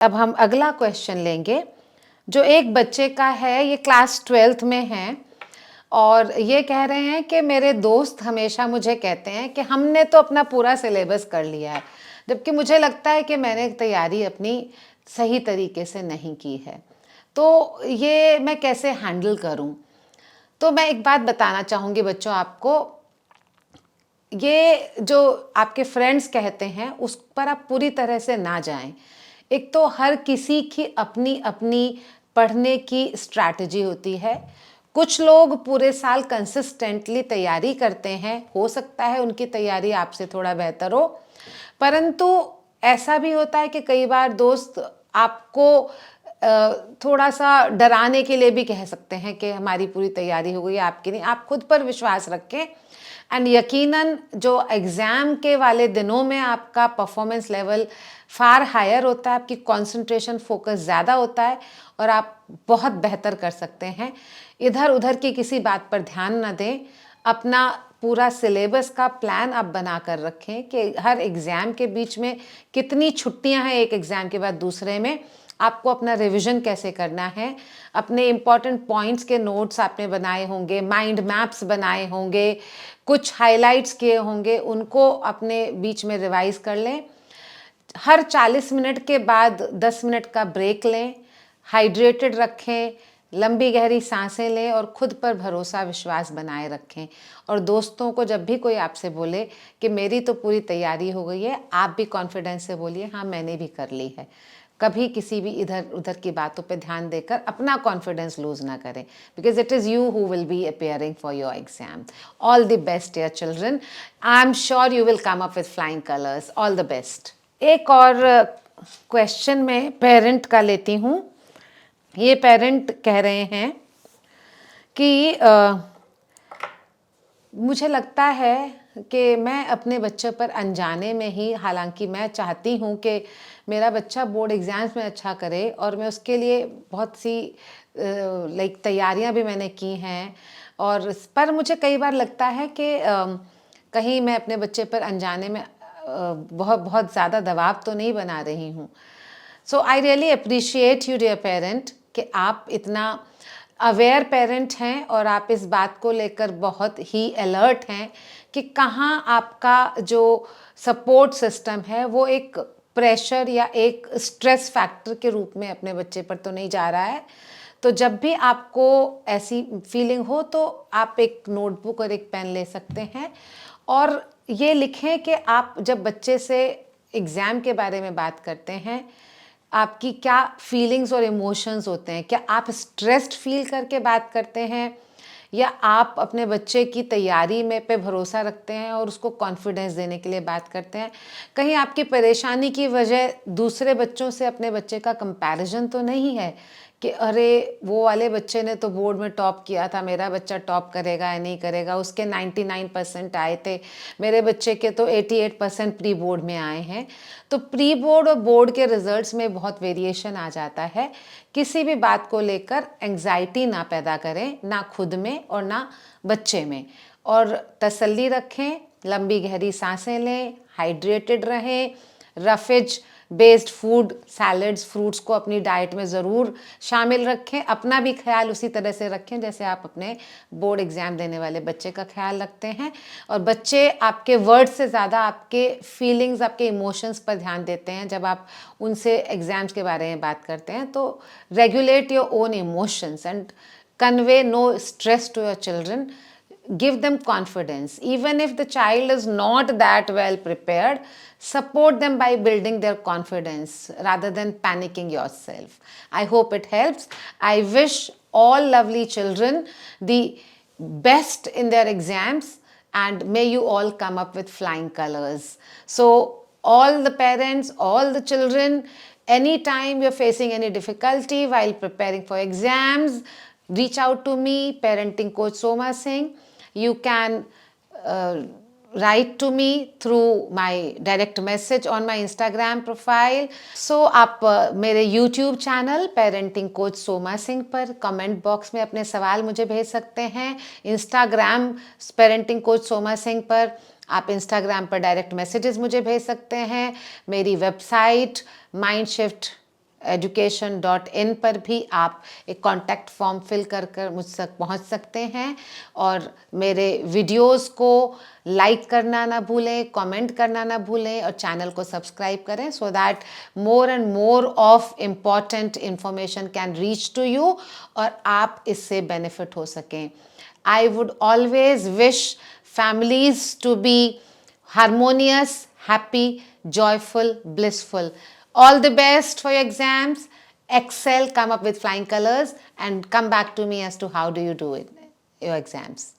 अब हम अगला क्वेश्चन लेंगे जो एक बच्चे का है, ये क्लास 12th में है और ये कह रहे हैं कि मेरे दोस्त हमेशा मुझे कहते हैं कि हमने तो अपना पूरा सिलेबस कर लिया है, जबकि मुझे लगता है कि मैंने तैयारी अपनी सही तरीके से नहीं की है। तो ये मैं कैसे हैंडल करूं? तो मैं एक बात बताना चाहूँगी बच्चों आपको, ये जो आपके फ्रेंड्स कहते हैं उस पर आप पूरी तरह से ना जाएं। एक तो हर किसी की अपनी अपनी पढ़ने की स्ट्रैटेजी होती है। कुछ लोग पूरे साल कंसिस्टेंटली तैयारी करते हैं, हो सकता है उनकी तैयारी आपसे थोड़ा बेहतर हो, परंतु ऐसा भी होता है कि कई बार दोस्त आपको थोड़ा सा डराने के लिए भी कह सकते हैं कि हमारी पूरी तैयारी हो गई, आपकी नहीं। आप खुद पर विश्वास रखें एंड यकीनन जो एग्ज़ाम के वाले दिनों में आपका परफॉर्मेंस लेवल फार हायर होता है, आपकी कंसंट्रेशन फोकस ज़्यादा होता है और आप बहुत बेहतर कर सकते हैं। इधर उधर की किसी बात पर ध्यान न दें, अपना पूरा सिलेबस का प्लान आप बना कर रखें कि हर एग्ज़ाम के बीच में कितनी छुट्टियां हैं, एक एग्ज़ाम के बाद दूसरे में आपको अपना रिवीजन कैसे करना है, अपने इम्पॉर्टेंट पॉइंट्स के नोट्स आपने बनाए होंगे, माइंड मैप्स बनाए होंगे, कुछ हाइलाइट्स किए होंगे, उनको अपने बीच में रिवाइज कर लें। हर 40 मिनट के बाद 10 मिनट का ब्रेक लें, हाइड्रेटेड रखें, लंबी गहरी सांसें लें और खुद पर भरोसा विश्वास बनाए रखें। और दोस्तों को जब भी कोई आपसे बोले कि मेरी तो पूरी तैयारी हो गई है, आप भी कॉन्फिडेंस से बोलिए हाँ मैंने भी कर ली है। कभी किसी भी इधर उधर की बातों पे ध्यान देकर अपना कॉन्फिडेंस लूज ना करें, because it is you who will be appearing for your exam. All the best dear children, I am sure you will come up with flying colours. All the best. एक और question में parent का लेती हूँ। ये parent कह रहे हैं कि मुझे लगता है कि मैं अपने बच्चे पर अनजाने में ही, हालांकि मैं चाहती हूँ कि मेरा बच्चा बोर्ड एग्ज़ाम्स में अच्छा करे और मैं उसके लिए बहुत सी तैयारियां भी मैंने की हैं, और पर मुझे कई बार लगता है कि कहीं मैं अपने बच्चे पर अनजाने में बहुत बहुत ज़्यादा दबाव तो नहीं बना रही हूँ। So I really appreciate you dear parent कि आप इतना अवेयर पेरेंट हैं और आप इस बात को लेकर बहुत ही अलर्ट हैं कि कहाँ आपका जो सपोर्ट सिस्टम है वो एक प्रेशर या एक स्ट्रेस फैक्टर के रूप में अपने बच्चे पर तो नहीं जा रहा है। तो जब भी आपको ऐसी फीलिंग हो तो आप एक नोटबुक और एक पेन ले सकते हैं और ये लिखें कि आप जब बच्चे से एग्ज़ाम के बारे में बात करते हैं, आपकी क्या फीलिंग्स और इमोशंस होते हैं। क्या आप स्ट्रेस्ड फील करके बात करते हैं या आप अपने बच्चे की तैयारी में पे भरोसा रखते हैं और उसको कॉन्फिडेंस देने के लिए बात करते हैं। कहीं आपकी परेशानी की वजह दूसरे बच्चों से अपने बच्चे का कंपैरिजन तो नहीं है कि अरे वो वाले बच्चे ने तो बोर्ड में टॉप किया था, मेरा बच्चा टॉप करेगा या नहीं करेगा, उसके 99% आए थे, मेरे बच्चे के तो 88% प्री बोर्ड में आए हैं। तो प्री बोर्ड और बोर्ड के रिजल्ट्स में बहुत वेरिएशन आ जाता है। किसी भी बात को लेकर एंग्जाइटी ना पैदा करें, ना खुद में और ना बच्चे में, और तसल्ली रखें, लंबी गहरी सांसें लें, हाइड्रेटेड रहें, roughage based food, salads, fruits को अपनी डाइट में ज़रूर शामिल रखें। अपना भी ख्याल उसी तरह से रखें जैसे आप अपने बोर्ड एग्ज़ाम देने वाले बच्चे का ख्याल रखते हैं, और बच्चे आपके वर्ड्स से ज़्यादा आपके फीलिंग्स, आपके इमोशंस पर ध्यान देते हैं जब आप उनसे एग्ज़ाम्स के बारे में बात करते हैं। तो regulate your own emotions and convey no stress to your children. Give them confidence. Even if the child is not that well prepared, support them by building their confidence rather than panicking yourself. I hope it helps. I wish all lovely children the best in their exams and may you all come up with flying colors. So all the parents, all the children, anytime you're facing any difficulty while preparing for exams, reach out to me, Parenting Coach Soma Singh. You can write to me through my direct message on my Instagram profile. So आप मेरे YouTube channel parenting coach Soma Singh पर comment box में अपने सवाल मुझे भेज सकते हैं। Instagram parenting coach Soma Singh पर आप Instagram पर डायरेक्ट मैसेजेस मुझे भेज सकते हैं। मेरी वेबसाइट माइंडशिफ्ट education.in पर भी आप एक कॉन्टैक्ट फॉर्म फिल कर कर मुझ तक पहुंच सकते हैं और मेरे वीडियोस को लाइक करना ना भूलें, कमेंट करना ना भूलें और चैनल को सब्सक्राइब करें so that more and more of important information can reach to you और आप इससे बेनिफिट हो सकें. I would always wish families to be harmonious, happy, joyful, blissful. All the best for your exams. Excel, come up with flying colors and come back to me as to how do you do it, your exams.